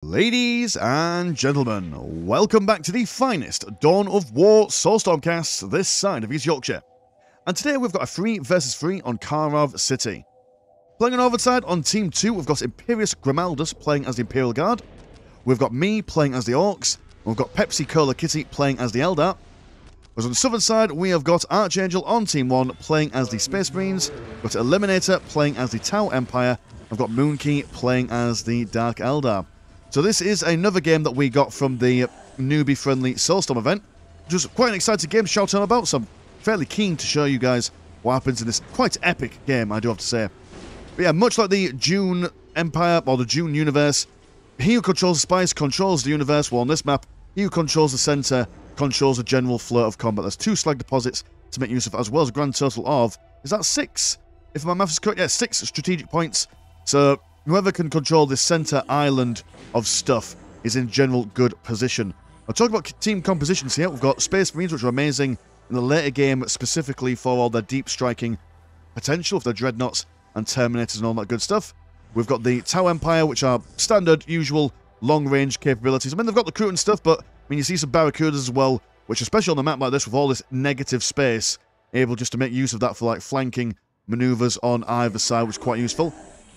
Ladies and gentlemen, welcome back to the finest Dawn of War Soulstorm cast this side of East Yorkshire. And today we've got a 3 versus 3 on Karov City. Playing on Overtide on Team 2, we've got Imperius Grimaldus playing as the Imperial Guard. We've got me playing as the Orks. We've got Pepsi Cola Kitty playing as the Eldar. Whereas on the southern side, we have got Archangel on Team 1 playing as the Space Marines. We've got Eliminator playing as the Tau Empire. I've got Moonkey playing as the Dark Eldar. So this is another game that we got from the newbie-friendly Soulstorm event, which was quite an exciting game to shout on about, so I'm fairly keen to show you guys what happens in this quite epic game, I do have to say. But yeah, much like the Dune Empire, or the Dune universe, he who controls the spice controls the universe, while on this map, he who controls the centre controls the general flow of combat. There's 2 slag deposits to make use of, as well as a grand total of, is that 6? If my math is correct, yeah, 6 strategic points. So whoever can control this centre island of stuff is in general good position. I'll talk about team compositions here. We've got Space Marines, which are amazing in the later game, specifically for all their deep striking potential, with their dreadnoughts and terminators and all that good stuff. We've got the Tau Empire, which are standard, usual, long-range capabilities. I mean, they've got the crew and stuff, but I mean, you see some Barracudas as well, which, especially on a map like this, with all this negative space, able just to make use of that for, like, flanking maneuvers on either side, which is quite useful.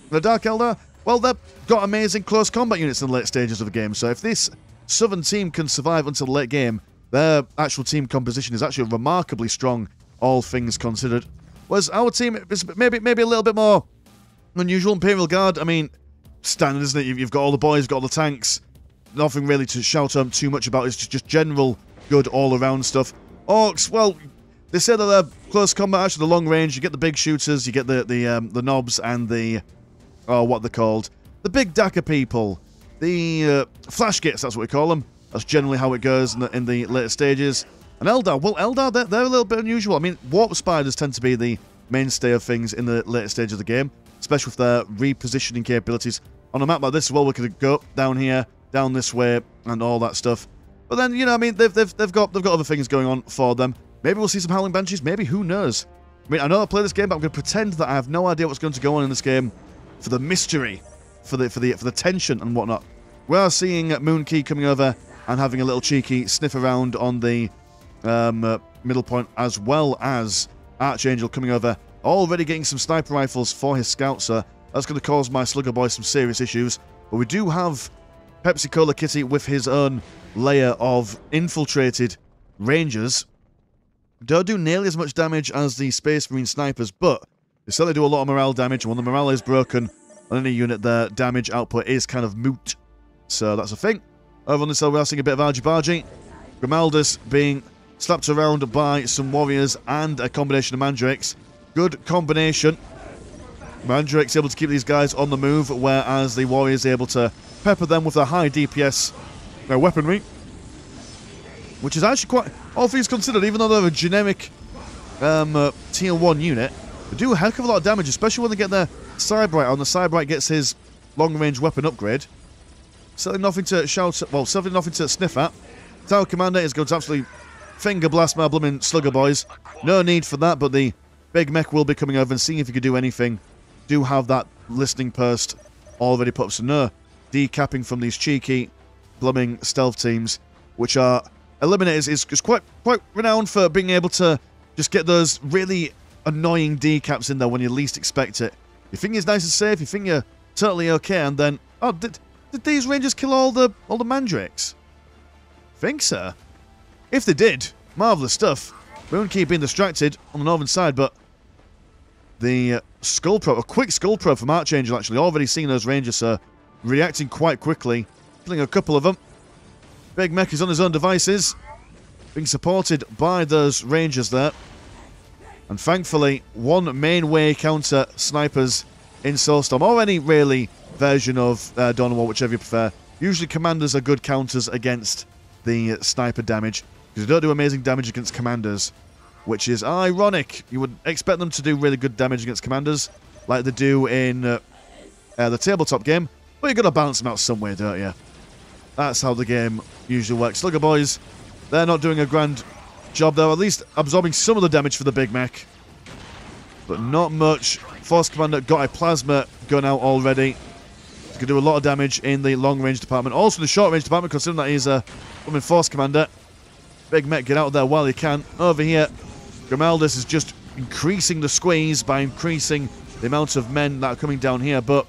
The Dark Eldar, well, they've got amazing close combat units in the late stages of the game, so if this southern team can survive until the late game, their actual team composition is actually remarkably strong, all things considered. Whereas our team is maybe a little bit more unusual. Imperial Guard, I mean, standard, isn't it? You've got all the boys, you've got all the tanks, nothing really to shout too much about, it's just general good all-around stuff. Orks, well, they say that they're close combat, actually the long range, you get the big shooters, you get the knobs and the... oh, what they're called. The big Dakka people. The flash gates, that's what we call them. That's generally how it goes in the later stages. And Eldar, well, Eldar, they're a little bit unusual. I mean, warp spiders tend to be the mainstay of things in the later stage of the game, especially with their repositioning capabilities. On a map like this as well, we could go down here, down this way, and all that stuff. But then, you know, I mean, they've got other things going on for them. Maybe we'll see some Howling Banshees, maybe, who knows? I mean, I know I play this game, but I'm going to pretend that I have no idea what's going to go on in this game, for the mystery, for the tension and whatnot. We are seeing Moonkey coming over and having a little cheeky sniff around on the middle point, as well as Archangel coming over, already getting some sniper rifles for his scouts, so that's going to cause my Slugger Boy some serious issues. But we do have Pepsi Cola Kitty with his own layer of infiltrated rangers. Don't do nearly as much damage as the Space Marine snipers, but they certainly do a lot of morale damage, and when the morale is broken on any unit, their damage output is kind of moot. So that's a thing. Over on this side, we are seeing a bit of argy-bargy. Grimaldus being slapped around by some warriors and a combination of mandrakes. Good combination. Mandrake's able to keep these guys on the move, whereas the warriors are able to pepper them with their high DPS weaponry. Which is actually quite, all things considered, even though they're a generic tier 1 unit, they do a heck of a lot of damage, especially when they get their Cybright on. The Cybright gets his long-range weapon upgrade. Certainly nothing to shout, well, certainly nothing to sniff at. Tower Commander is going to absolutely finger blast my blooming Slugger Boys. No need for that, but the big mech will be coming over and seeing if he could do anything. Do have that listening post already put up, so no decapping from these cheeky blooming stealth teams, which are Eliminators is quite renowned for being able to just get those really annoying decaps in there when you least expect it. You think it's nice and safe, you think you're totally okay, and then, oh, did these rangers kill all the mandrakes? Think so. If they did, marvellous stuff. We won't keep being distracted on the northern side, but the skull probe, a quick skull probe from Archangel actually, already seeing those rangers, so reacting quite quickly, killing a couple of them. Big Mech is on his own devices, being supported by those rangers there. And thankfully, one main way counter snipers in Soulstorm, or any really version of Dawn of War, whichever you prefer. Usually commanders are good counters against the sniper damage, because they don't do amazing damage against commanders, which is ironic. You would expect them to do really good damage against commanders, like they do in the tabletop game, but you've got to balance them out somewhere, don't you? That's how the game usually works. Slugger Boys, they're not doing a grand job though, at least absorbing some of the damage for the big mech, but not much. Force Commander got a plasma gun out already. He's can do a lot of damage in the long-range department. Also in the short-range department, considering that he's a woman force commander. Big Mech, get out of there while he can. Over here, Grimaldus is just increasing the squeeze by increasing the amount of men that are coming down here. But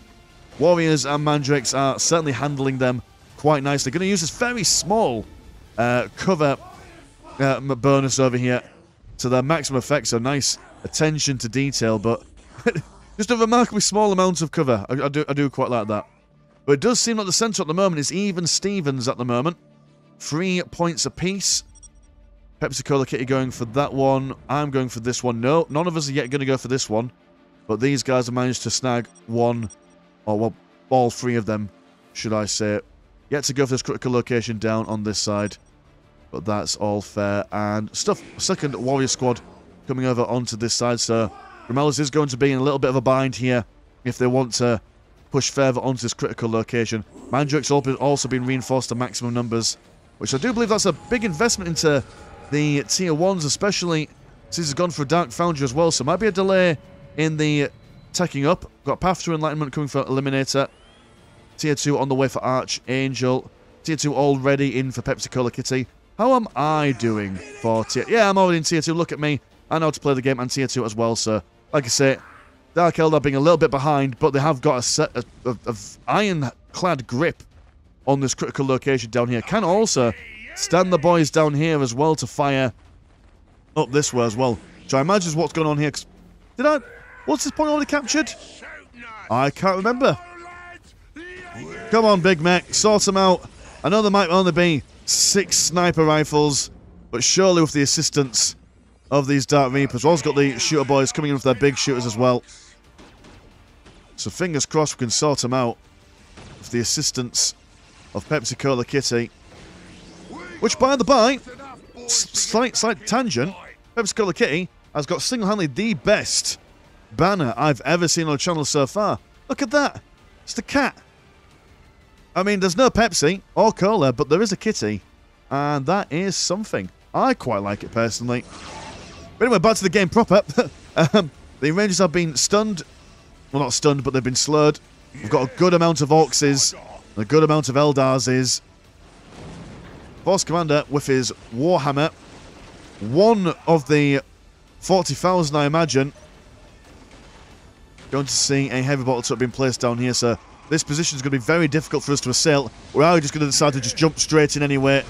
Warriors and Mandrakes are certainly handling them quite nicely. Going to use this very small cover bonus over here to their maximum effect. So nice attention to detail, but just a remarkably small amount of cover. I do quite like that. But it does seem like the centre at the moment is even Stevens at the moment. 3 points apiece. Pepsi-Cola Kitty going for that one. I'm going for this one. No, none of us are yet going to go for this one. But these guys have managed to snag one, or well, all 3 of them, should I say. Yet to go for this critical location down on this side. But that's all fair. And second Warrior Squad coming over onto this side. So Grimaldus is going to be in a little bit of a bind here if they want to push further onto this critical location. Mandrake's also been reinforced to maximum numbers, which I do believe that's a big investment into the tier 1s, especially since it's gone for a Dark Foundry as well. So might be a delay in the teching up. Got Path to Enlightenment coming for Eliminator. Tier 2 on the way for Archangel. Tier 2 already in for Pepsi-Cola Kitty. How am I doing for tier... Yeah, I'm already in tier 2. Look at me. I know how to play the game and tier 2 as well. So, like I say, Dark Eldar being a little bit behind, but they have got a set of ironclad grip on this critical location down here. Can also stand the boys down here as well to fire up this way as well. So I imagine what's going on here. What's this point already captured? I can't remember. Come on, Big Mech. Sort them out. I know there might only be 6 sniper rifles, but surely with the assistance of these Dark Reapers. We've also got the shooter boys coming in with their big shooters as well. So fingers crossed we can sort them out with the assistance of Pepsi-Cola Kitty. Which, by the by, slight tangent, Pepsi-Cola Kitty has got single-handedly the best banner I've ever seen on the channel so far. Look at that. It's the cat. I mean, there's no Pepsi or Cola, but there is a kitty. And that is something. I quite like it, personally. But anyway, back to the game proper. The Rangers have been stunned. Well, not stunned, but they've been slurred. We've got a good amount of Orkses. A good amount of Eldars. Force Commander with his Warhammer. One of the 40,000, I imagine. Going to see a heavy bottle truck being placed down here, so this position is going to be very difficult for us to assail. We're either just going to decide to just jump straight in anyway.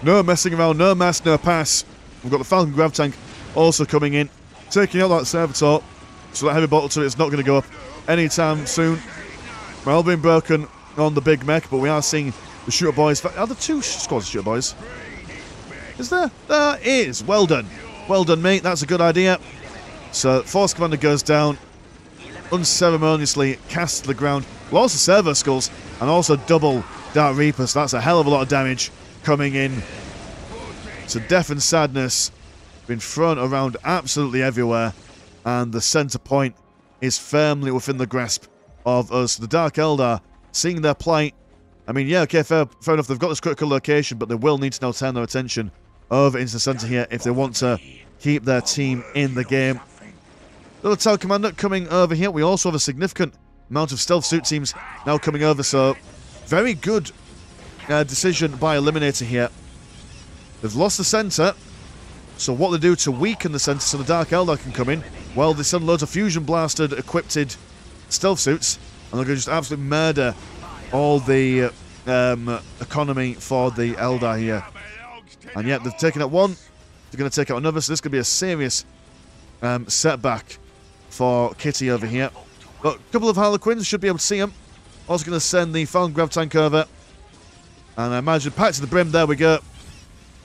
No messing around, no mass, no pass. We've got the Falcon Grav Tank also coming in, taking out that Servitor. So that heavy bottle turret is not going to go up anytime soon. Well, being broken on the Big Mech, but we are seeing the shooter boys. Are there 2 squads of shooter boys? Is there? There is. Well done. Well done, mate. That's a good idea. So, Force Commander goes down. Unceremoniously cast to the ground. We'll also servo skulls and also double Dark Reapers. So that's a hell of a lot of damage coming in. So Death and Sadness been thrown around absolutely everywhere, and the center point is firmly within the grasp of us. The Dark Eldar seeing their plight. I mean, yeah, okay, fair enough. They've got this critical location, but they will need to now turn their attention over into the center here if they want to keep their team in the game. Little Tower Commander coming over here. We also have a significant amount of stealth suit teams now coming over, so very good decision by Eliminator here. They've lost the center, so what they do to weaken the center so the Dark Eldar can come in, well, they send loads of fusion blasted equipped stealth suits, and they're going to just absolutely murder all the economy for the Eldar here. And yet they've taken out one, they're going to take out another, so this could be a serious setback for Kitty over here. But a couple of Harlequins, should be able to see them. Also going to send the Falcon Grav Tank over. And I imagine packed to the brim, there we go.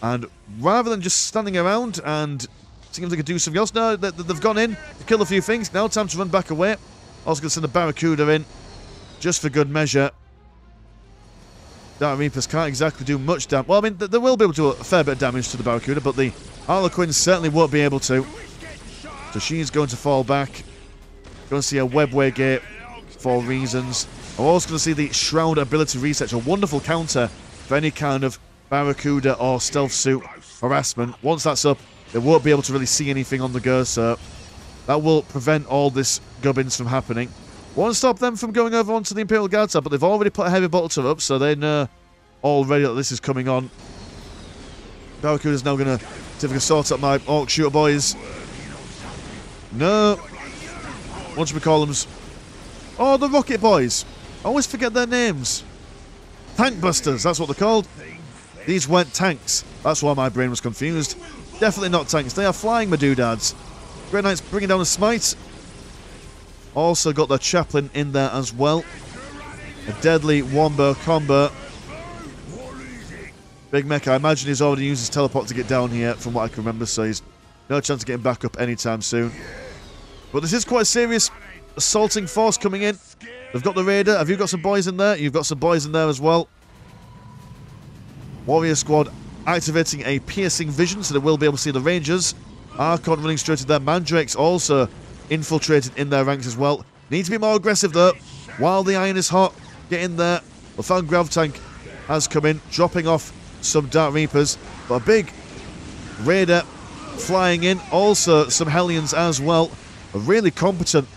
And rather than just standing around and seeing if they could do something else, no, they've gone in to kill a few things. Now time to run back away. Also going to send a Barracuda in, just for good measure. Dark Reapers can't exactly do much damage. Well, I mean, they will be able to do a fair bit of damage to the Barracuda, but the Harlequins certainly won't be able to. So she's going to fall back. Going to see a Webway Gate for reasons. I'm also going to see the Shroud ability reset, a wonderful counter for any kind of Barracuda or stealth suit harassment. Once that's up, they won't be able to really see anything on the go, so that will prevent all this gubbins from happening. Want to stop them from going over onto the Imperial Guard side, but they've already put a heavy bolter up, so they know already that this is coming on. Barracuda's now going to see if I can sort out my Orc shooter boys. No. What should we call them? Oh, the Rocket Boys. I always forget their names. Tank Busters, that's what they're called. These weren't tanks. That's why my brain was confused. Definitely not tanks. They are flying Madoodads. Grey Knights bringing down a smite. Also got their chaplain in there as well. A deadly wombo combo. Big Mech, I imagine he's already used his teleport to get down here, from what I can remember, so he's no chance of getting back up anytime soon. But this is quite a serious assaulting force coming in. They've got the Raider. Have you got some boys in there? You've got some boys in there as well. Warrior Squad activating a piercing vision, so they will be able to see the Rangers. Archon running straight to their Mandrakes also infiltrated in their ranks as well. Need to be more aggressive though. While the iron is hot, get in there. The found Grav Tank has come in, dropping off some Dark Reapers. But a big Raider flying in. Also some Hellions as well. A really competent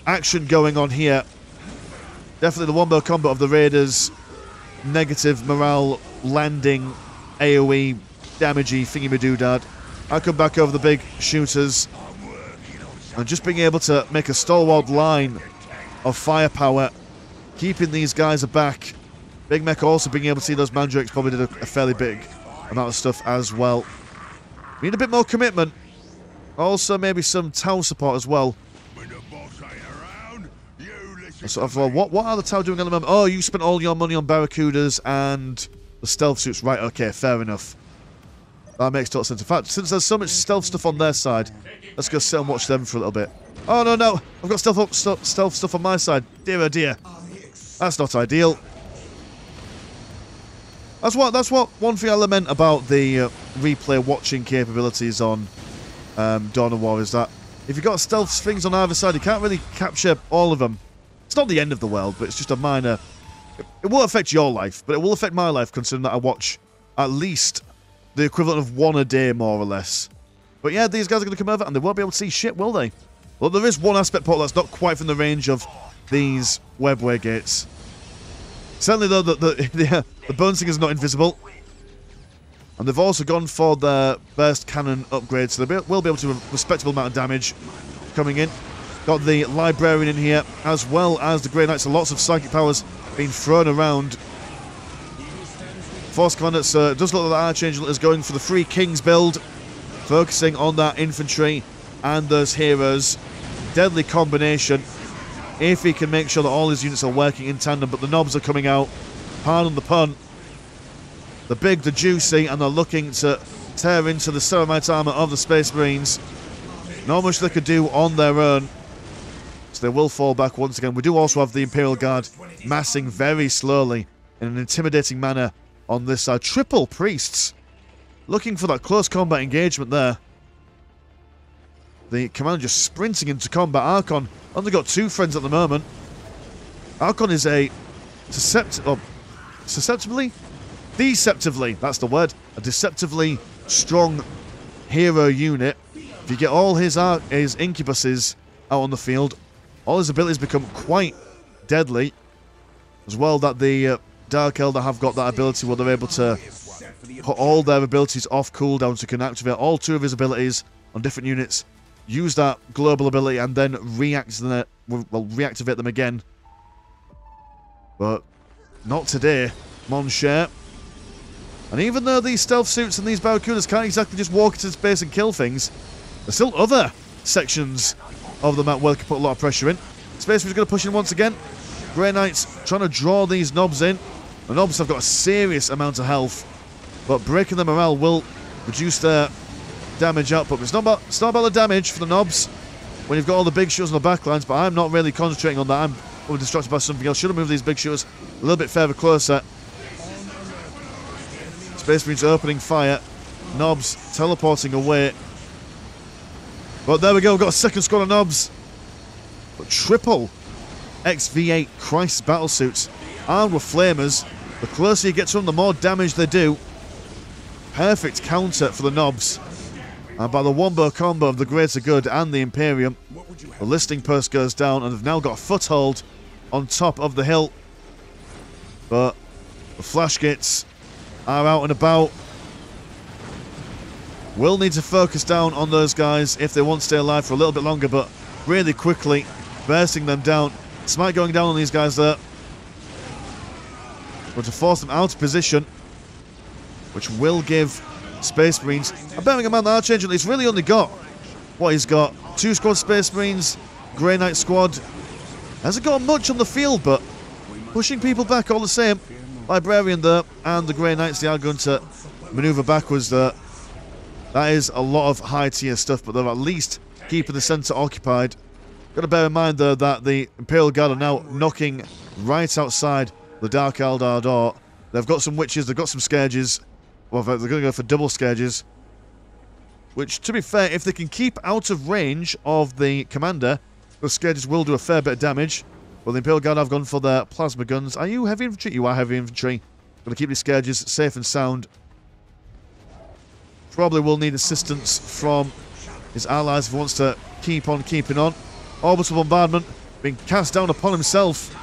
action going on here. Definitely the wombo combo of the Raiders. Negative morale, landing, AoE, damagey, thingy-madoodad. I come back over the big shooters. And just being able to make a stalwart line of firepower, keeping these guys aback. Big Mech also being able to see those Mandrakes probably did a fairly big amount of stuff as well. We need a bit more commitment. Also maybe some Tau support as well. Sort of, well, what are the Tau doing at the moment? Oh, you spent all your money on Barracudas and the stealth suits. Right, okay, fair enough. That makes total sense. In fact, since there's so much stealth stuff on their side, let's go sit and watch them for a little bit. Oh, no, no. I've got stealth stuff on my side. Dear, oh dear. That's not ideal. That's what one thing I lament about the replay watching capabilities on Dawn of War is that if you've got stealth things on either side, you can't really capture all of them. It's not the end of the world, but it's just a minor... It won't affect your life, but it will affect my life, considering that I watch at least the equivalent of one a day, more or less. But yeah, these guys are going to come over, and they won't be able to see shit, will they? Well, there is one aspect portal that's not quite from the range of these webway gates. Certainly, though, the Boneslinger's not invisible. And they've also gone for their burst cannon upgrade, so they will be able to do a respectable amount of damage coming in. Got the Librarian in here, as well as the Grey Knights, so lots of psychic powers being thrown around. Force Commander, so it does look like the Archangel is going for the Three Kings build, focusing on that infantry and those heroes. Deadly combination, if he can make sure that all his units are working in tandem, but the knobs are coming out, pardon the pun. The big, the juicy, and they're looking to tear into the Ceramite armour of the Space Marines. Not much they could do on their own. So they will fall back once again. We do also have the Imperial Guard massing very slowly in an intimidating manner on this side. Triple priests looking for that close combat engagement there. The commander just sprinting into combat. Archon only got two friends at the moment. Archon is a deceptively, that's the word, a deceptively strong hero unit. If you get all his incubuses out on the field, all his abilities become quite deadly. As well, that the Dark Eldar have got that ability where they're able to put all their abilities off cooldown, so can activate all two of his abilities on different units, use that global ability, and then reactivate them again. But not today, mon cher. And even though these stealth suits and these Barracudas can't exactly just walk into space and kill things, there's still other sections of the map where they can put a lot of pressure in. Space Marine's going to push in once again. Grey Knights trying to draw these knobs in. The knobs have got a serious amount of health, but breaking the morale will reduce their damage output. But it's not about the damage for the knobs when you've got all the big shooters on the backlines, but I'm not really concentrating on that. I'm probably distracted by something else. Should have moved these big shooters a little bit further closer. Space Marines opening fire. Knobs teleporting away. But there we go, we've got a second squad of knobs. But triple XV8 Crisis battlesuits armed with flamers. The closer you get to them, the more damage they do. Perfect counter for the knobs. And by the wombo combo of the Greater Good and the Imperium, the listing post goes down and they've now got a foothold on top of the hill. But the Flashgates are out and about. Will need to focus down on those guys if they want to stay alive for a little bit longer, but really quickly bursting them down. Smite going down on these guys there. But to force them out of position, which will give Space Marines a Birmingham Man, the Archangel. He's really only got what he's got. 2 squad Space Marines, Grey Knight squad. Hasn't got much on the field, but pushing people back all the same. Librarian there, and the Grey Knights, they are going to manoeuvre backwards there. That is a lot of high tier stuff, but they're at least keeping the centre occupied. Got to bear in mind though that the Imperial Guard are now knocking right outside the Dark Eldar door. They've got some witches, they've got some scourges. Well, they're going to go for double scourges. Which, to be fair, if they can keep out of range of the commander, the scourges will do a fair bit of damage. Well, the Imperial Guard have gone for their plasma guns. Are you heavy infantry? You are heavy infantry. Going to keep these scourges safe and sound. Probably will need assistance from his allies if he wants to keep on keeping on. Orbital bombardment being cast down upon himself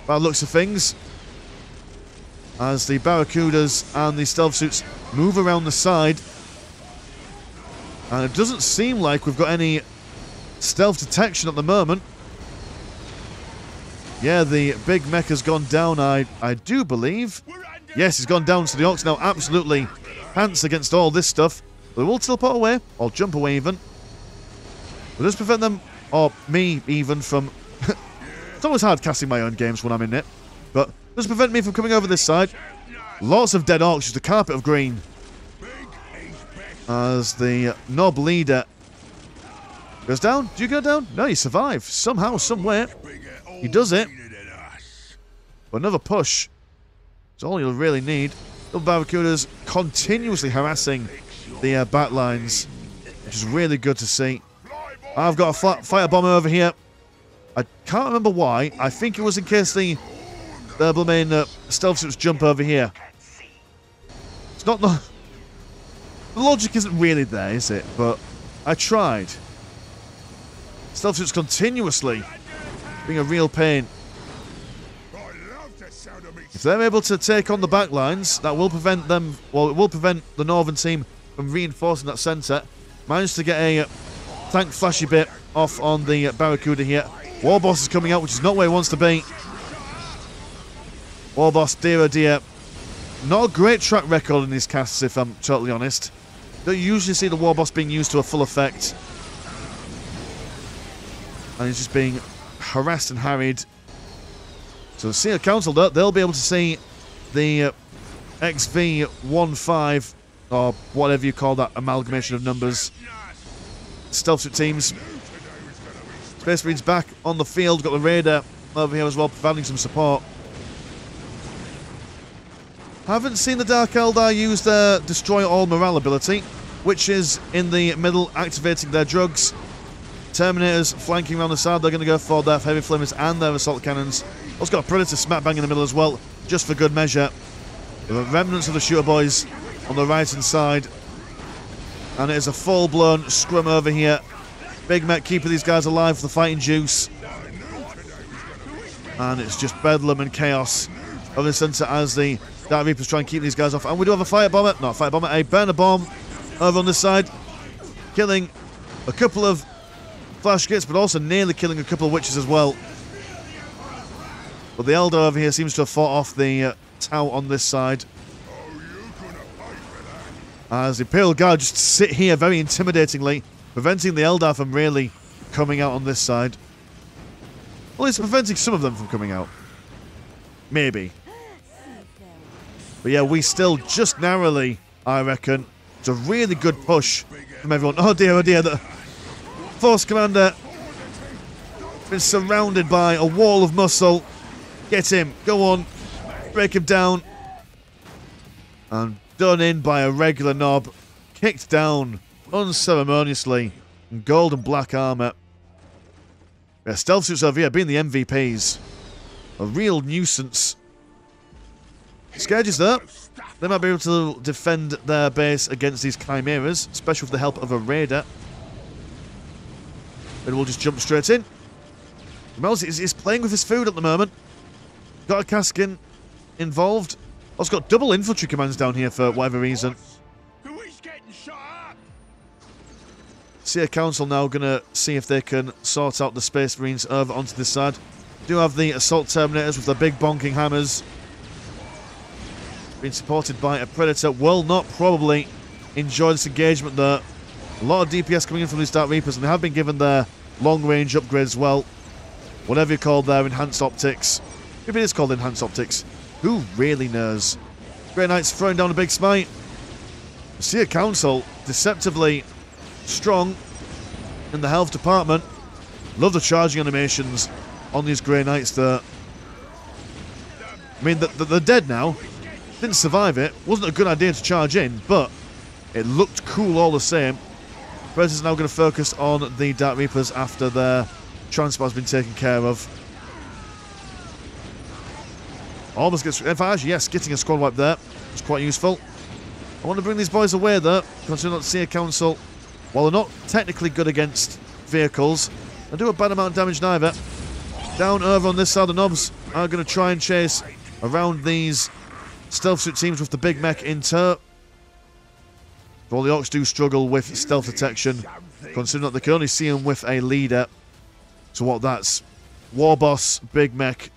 by the looks of things, as the Barracudas and the stealth suits move around the side. And it doesn't seem like we've got any stealth detection at the moment. Yeah, the big mech has gone down, I do believe. Yes, he's gone down, so the Orks now absolutely pants against all this stuff. They will teleport away, or jump away even. But does prevent them, or me even, from... It's always hard casting my own games when I'm in it. But does prevent me from coming over this side. Lots of dead Orks, just a carpet of green. As the Nob leader goes down. Do you go down? No, you survive. Somehow, somewhere. He does it. But another push. It's all you'll really need. The Barracudas continuously harassing the back lines, which is really good to see. I've got a fighter bomber over here. I can't remember why. I think it was in case the blooming stealth suits jump over here. It's not the logic isn't really there, is it? But I tried. Stealth suits continuously being a real pain. If they're able to take on the back lines, that will prevent them. Well, it will prevent the northern team from reinforcing that centre. Managed to get a tank flashy bit off on the Barracuda here. Warboss is coming out, which is not where he wants to be. Warboss, dear oh dear. Not a great track record in these casts, if I'm totally honest. Don't usually see the Warboss being used to a full effect. And he's just being harassed and harried. So the Seer Council, they'll be able to see the XV-15, or whatever you call that amalgamation of numbers. Stealth suit teams. Space Marines back on the field. Got the Raider over here as well, providing some support. Haven't seen the Dark Eldar use their Destroy All Morale ability, which is in the middle, activating their drugs. Terminators flanking around the side. They're going to go for their heavy flamers and their assault cannons. Also got a Predator smack bang in the middle as well, just for good measure. The remnants of the shooter boys on the right hand side. And it is a full-blown scrum over here. Big Mech keeping these guys alive for the fighting juice. And it's just bedlam and chaos over the centre as the Dark Reapers try and keep these guys off. And we do have a fighter bomber. Not a fighter bomber, a burner bomb over on this side. Killing a couple of flash kits, but also nearly killing a couple of witches as well. But the Eldar over here seems to have fought off the Tau on this side. As the Imperial Guard just sit here very intimidatingly, preventing the Eldar from really coming out on this side. Well, it's preventing some of them from coming out. Maybe. But yeah, we still just narrowly, I reckon. It's a really good push from everyone. Oh dear, the Force Commander been surrounded by a wall of muscle. Get him, go on, break him down. And done in by a regular knob. Kicked down unceremoniously in gold and black armour. Yeah, stealth suits over here being the MVPs. A real nuisance. Scourges there. They might be able to defend their base against these chimeras, especially with the help of a raider. And we'll just jump straight in. Miles is playing with his food at the moment. Got a Kaskin involved. Also got double infantry commands down here for whatever reason. Seer Council now going to see if they can sort out the Space Marines over onto this side. Do have the Assault Terminators with their big bonking hammers. Being supported by a Predator. Will not probably enjoy this engagement there. A lot of DPS coming in from these Dark Reapers, and they have been given their long-range upgrades as well. Whatever you call their enhanced optics. If it is called enhanced optics. Who really knows? Grey Knights throwing down a big smite. The Seer Council, deceptively strong in the health department. Love the charging animations on these Grey Knights there. I mean, they're dead now. Didn't survive it. Wasn't a good idea to charge in, but it looked cool all the same. Predator's now going to focus on the Dark Reapers after their transport's been taken care of. Almost gets... In fact, yes, getting a squad wipe there was quite useful. I want to bring these boys away there, considering that Seer Council, while they're not technically good against vehicles, they do a bad amount of damage neither. Down over on this side, the Nobs are going to try and chase around these stealth suit teams with the big mech in tow. Well, the Orks do struggle with stealth detection, considering that they can only see them with a leader. So what that's War Boss, Big Mech,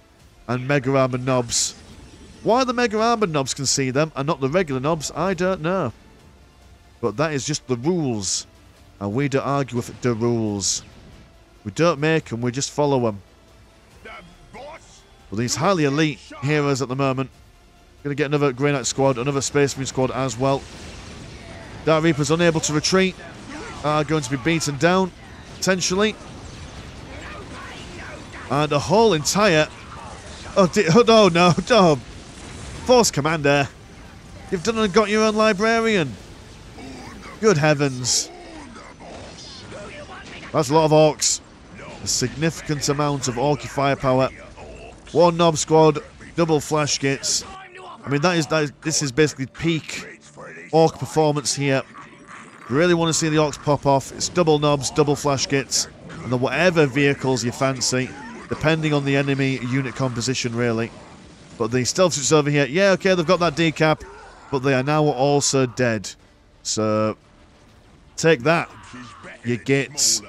and Mega Armored Nobs. Why the Mega Armored Nobs can see them and not the regular Nobs, I don't know. But that is just the rules. And we don't argue with the rules. We don't make them, we just follow them. Well, these highly elite heroes at the moment. Going to get another Grey Knight squad, another Space Marine squad as well. Dark Reapers unable to retreat. Are going to be beaten down, potentially. And a whole entire... Oh, no. Force Commander. You've done and got your own Librarian. Good heavens. That's a lot of Orks. A significant amount of Orky firepower. One Nob squad, double flash kits. I mean, this is basically peak Ork performance here. Really want to see the Orks pop off. It's double Nobs, double flash kits, and then whatever vehicles you fancy, depending on the enemy unit composition, really. But the stealth suits over here, yeah, okay, they've got that decap, but they are now also dead. So, take that, you get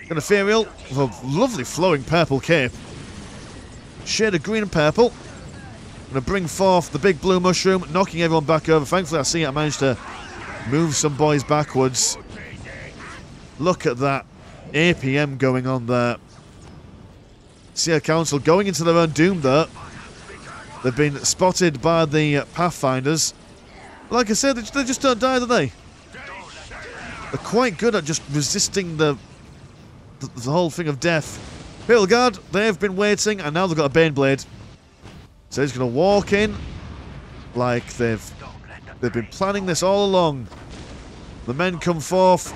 an Imperial with a lovely flowing purple cape. Shade of green and purple. Going to bring forth the big blue mushroom, knocking everyone back over. Thankfully, I see I managed to move some boys backwards. Look at that APM going on there. Seer Council going into their own doom there. They've been spotted by the Pathfinders. Like I said, they just don't die, do they? They're quite good at just resisting the whole thing of death. Imperial Guard, they've been waiting, and now they've got a Baneblade. So he's going to walk in like they've been planning this all along. The men come forth,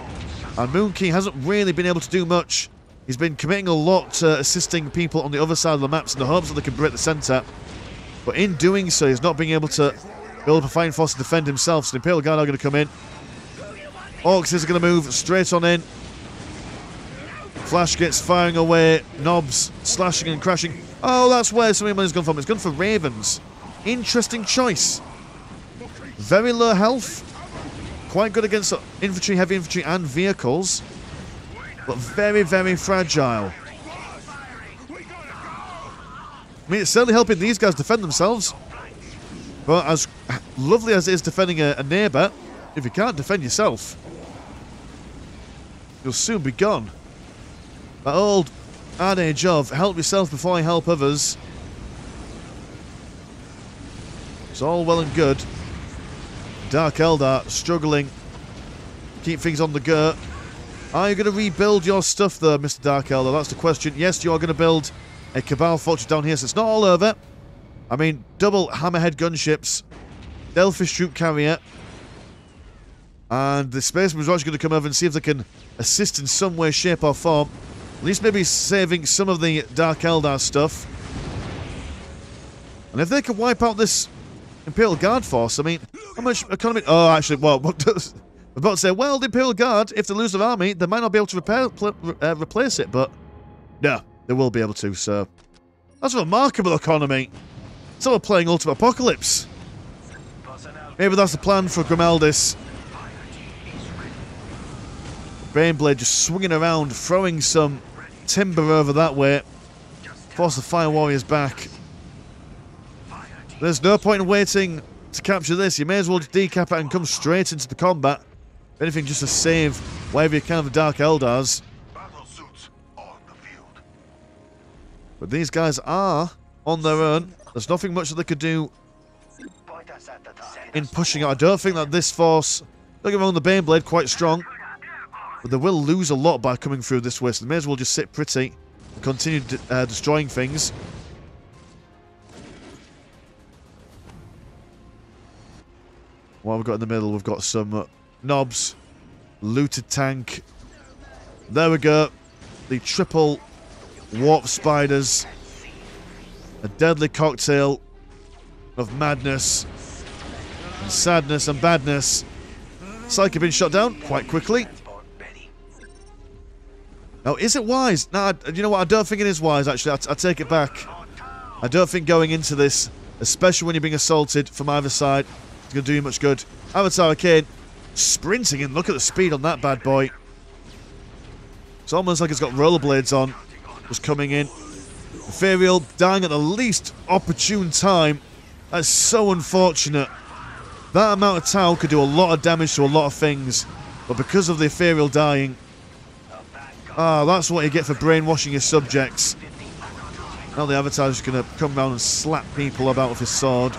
and Moonkey hasn't really been able to do much. He's been committing a lot to assisting people on the other side of the maps in the hopes that they can break the centre. But in doing so, he's not being able to build up a fighting force to defend himself. So the Imperial Guard are going to come in. Orks is going to move straight on in. Flash gets firing away. Nobs slashing and crashing. Oh, that's where some of money's gone from. It's gone for Ravens. Interesting choice. Very low health. Quite good against infantry, heavy infantry, and vehicles. But very, very fragile. I mean, it's certainly helping these guys defend themselves. But as lovely as it is defending a neighbour, if you can't defend yourself, you'll soon be gone. That old adage of help yourself before you help others. It's all well and good. Dark Eldar struggling. Keep things on the go. Are you going to rebuild your stuff though, Mr. Dark Eldar? That's the question. Yes, you are going to build a Cabal fortress down here, so it's not all over. I mean, double Hammerhead gunships, Delphish troop carrier, and the Spacemen are actually going to come over and see if they can assist in some way, shape or form. At least maybe saving some of the Dark Eldar stuff. And if they can wipe out this Imperial Guard force. I mean, how much economy... Oh, actually, well, I'm about to say, well, the Imperial Guard, if they lose their army, they might not be able to replace it, but no, they will be able to, so... That's a remarkable economy. Someone playing Ultimate Apocalypse. Maybe that's the plan for Grimaldis. Baneblade just swinging around, throwing some timber over that way. Force the Fire Warriors back. There's no point in waiting to capture this. You may as well just decap it and come straight into the combat. If anything, just to save whatever you can of the Dark Eldars. But these guys are on their own. There's nothing much that they could do in pushing out. I don't think that this force... Don't get me wrong, the Baneblade quite strong. But they will lose a lot by coming through this way, so they may as well just sit pretty and continue destroying things. What have we got in the middle? We've got some knobs, looted tank. There we go. The triple warp spiders. A deadly cocktail of madness and sadness and badness. Psyche been shot down quite quickly. Now, is it wise? No, you know what? I don't think it is wise, actually. I take it back. I don't think going into this, especially when you're being assaulted from either side, is going to do you much good. Avatar Arcane sprinting in. Look at the speed on that bad boy. It's almost like it's got rollerblades on. Just coming in. Imperial dying at the least opportune time. That's so unfortunate. That amount of Tau could do a lot of damage to a lot of things. But because of the Imperial dying... Ah, that's what you get for brainwashing your subjects. Now the Avatar's just going to come around and slap people about with his sword.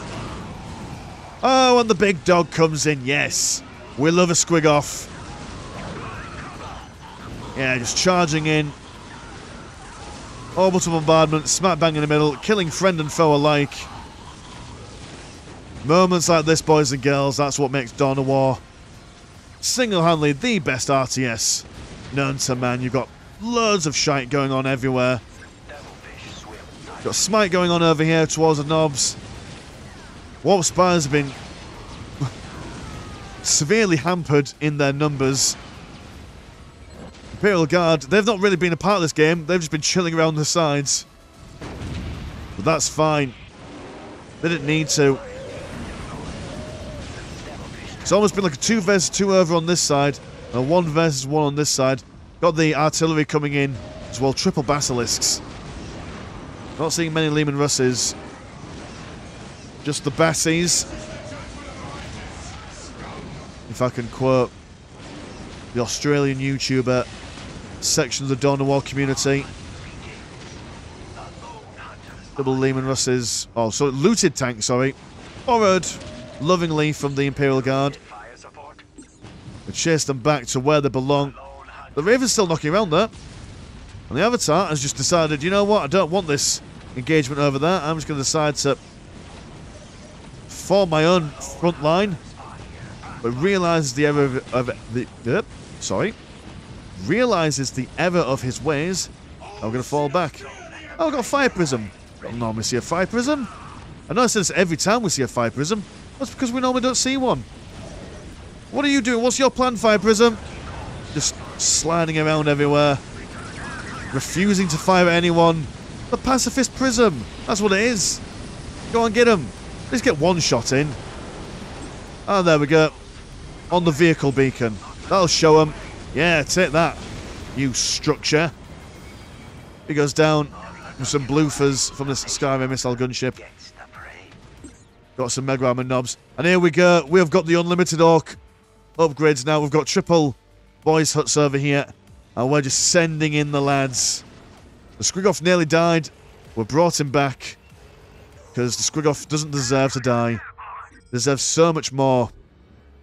Oh, and the big dog comes in, yes. We love a squig off. Yeah, just charging in. Orbital bombardment, smack bang in the middle, killing friend and foe alike. Moments like this, boys and girls, that's what makes Dawn of War single-handedly the best RTS known to man. You've got loads of shite going on everywhere. Got smite going on over here towards the knobs. Warp Spires have been severely hampered in their numbers. Imperial Guard, they've not really been a part of this game. They've just been chilling around the sides. But that's fine. They didn't need to. It's almost been like a 2 versus 2 over on this side. And a 1 versus 1 on this side. Got the artillery coming in as well. Triple basilisks. Not seeing many Lehman Russes. Just the bassies. If I can quote the Australian YouTuber section of the Dawn of War community. Double Lehman Russes. Oh, so looted tank, sorry. Borrowed lovingly from the Imperial Guard. We chase them back to where they belong. The Raven's still knocking around there. And the Avatar has just decided, you know what, I don't want this engagement over there. I'm just going to decide to form my own front line. But realises the error realises the error of his ways. I'm going to fall back. Oh, I've got a fire prism. Don't normally see a fire prism. I know I said this every time we see a fire prism. That's because we normally don't see one. What are you doing? What's your plan, fire prism? Just sliding around everywhere. Refusing to fire at anyone. The pacifist prism. That's what it is. Go on, get him. Let's get one shot in. Ah, there we go. On the vehicle beacon. That'll show him. Yeah, take that, you structure. He goes down with some bloofers from this Skyrim missile gunship. Got some Mega Armor knobs. And here we go. We have got the unlimited Ork upgrades now. We've got triple boys huts over here. And we're just sending in the lads. The Squigoth nearly died. We brought him back. Because the Squigoth doesn't deserve to die. Deserves so much more.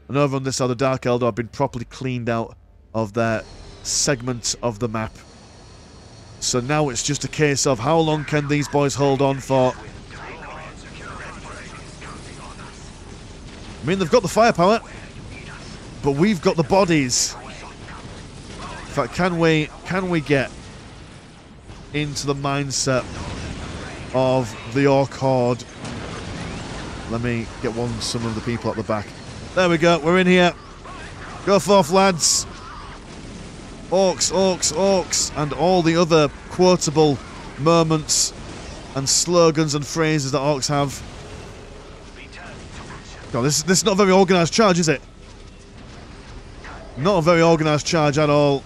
And over on this side, the Dark Eldar have been properly cleaned out of their segment of the map. So now it's just a case of how long can these boys hold on for. I mean, they've got the firepower, but we've got the bodies. In fact, can we get into the mindset of the Ork Horde? Let me get some of the people at the back. There we go. We're in here. Go forth, lads. Orks, orks, orks, and all the other quotable moments and slogans and phrases that orks have. God, this is not a very organised charge, is it? Not a very organised charge at all.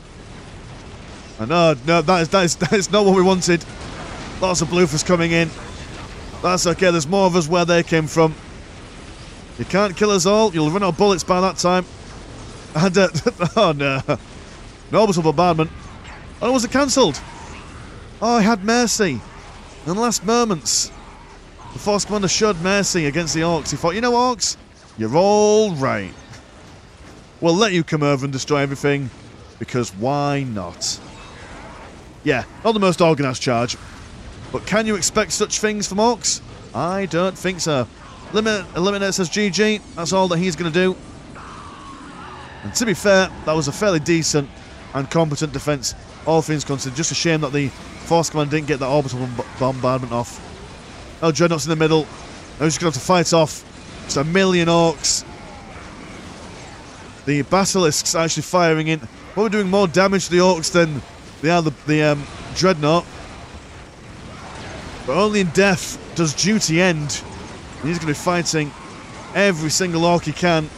And no, that is not what we wanted. Lots of bloofers coming in. That's okay, there's more of us where they came from. You can't kill us all, you'll run out of bullets by that time. And, oh no. No orbital bombardment. Oh, was it cancelled? Oh, I had mercy. In the last moments, the Force Commander showed mercy against the Orks. He thought, you know, Orks, you're all right. We'll let you come over and destroy everything, because why not? Yeah, not the most organised charge, but can you expect such things from Orks? I don't think so. Eliminate says GG, that's all that he's going to do. And to be fair, that was a fairly decent and competent defence, all things considered. Just a shame that the Force Command didn't get that orbital bombardment off. Oh, Dreadnought's in the middle. Now he's just going to have to fight off just a million Orks. The Basilisks actually firing in. We're doing more damage to the Orks than they are the Dreadnought. But only in death does duty end. And he's going to be fighting every single Ork he can,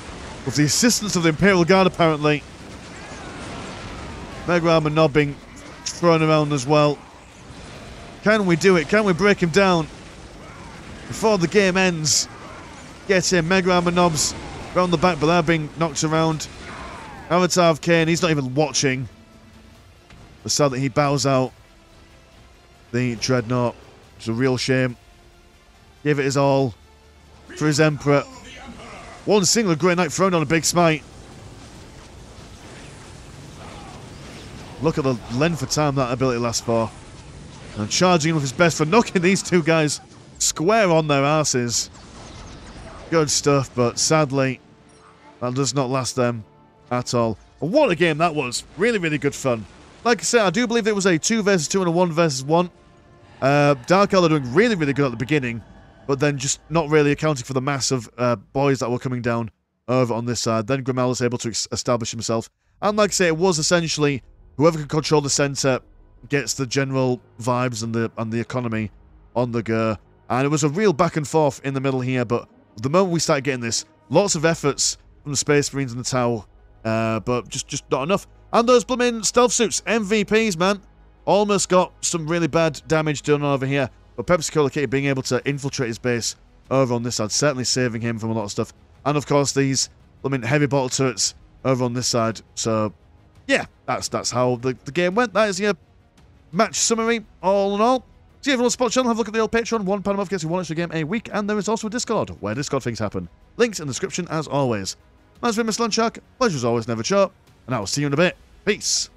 with the assistance of the Imperial Guard, apparently. Mega Armor Knob being thrown around as well. Can we do it? Can we break him down before the game ends? Get him. Mega Armor Knobs around the back, but they're being knocked around. Avatar of Kane, he's not even watching. The sad that he bows out. The Dreadnought. It's a real shame. Gave it his all for his Emperor. One single Great Knight thrown on a big smite. Look at the length of time that ability lasts for. And charging with his best for knocking these two guys square on their asses. Good stuff, but sadly, that does not last them at all. And what a game that was. Really, really good fun. Like I said, I do believe it was a 2 versus 2 and a 1 versus 1. Dark Eldar doing really, really good at the beginning, but then just not really accounting for the mass of boys that were coming down over on this side. Then Grimmel was able to establish himself. And like I say, it was essentially whoever can control the centre gets the general vibes and the economy on the go. And it was a real back and forth in the middle here, but the moment we started getting this, lots of efforts from the Space Marines and the Tau, but just not enough. And those blooming stealth suits, MVPs, man. Almost got some really bad damage done over here, but Pepsi-Cola Kitty being able to infiltrate his base over on this side, certainly saving him from a lot of stuff. And of course, these blooming heavy bottle turrets over on this side. So, yeah, that's how the game went. That is your match summary, all in all. So if you want to support the channel, have a look at the old Patreon. £1 a month gets you one extra game a week, and there is also a Discord, where Discord things happen. Links in the description, as always. That's been Mr. Landshark. Pleasure as always, never short, and I will see you in a bit. Peace.